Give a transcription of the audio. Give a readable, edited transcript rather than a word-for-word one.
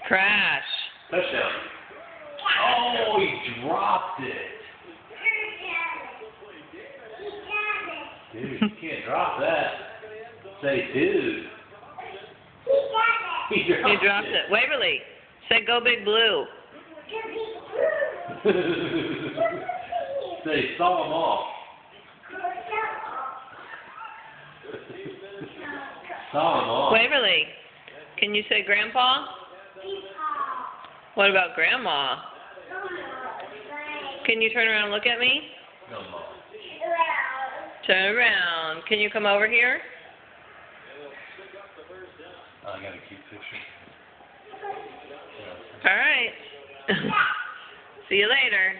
Crash. Touchdown. Oh, he dropped it. Dude, you can't drop that. Say, dude. He dropped it. Waverly, say go Big Blue. Say, saw him off. Saw him off. Waverly, can you say Grandpa? What about Grandma? Can you turn around and look at me? No, Mom. Turn around. Can you come over here? I gotta keep fishing. All right. See you later.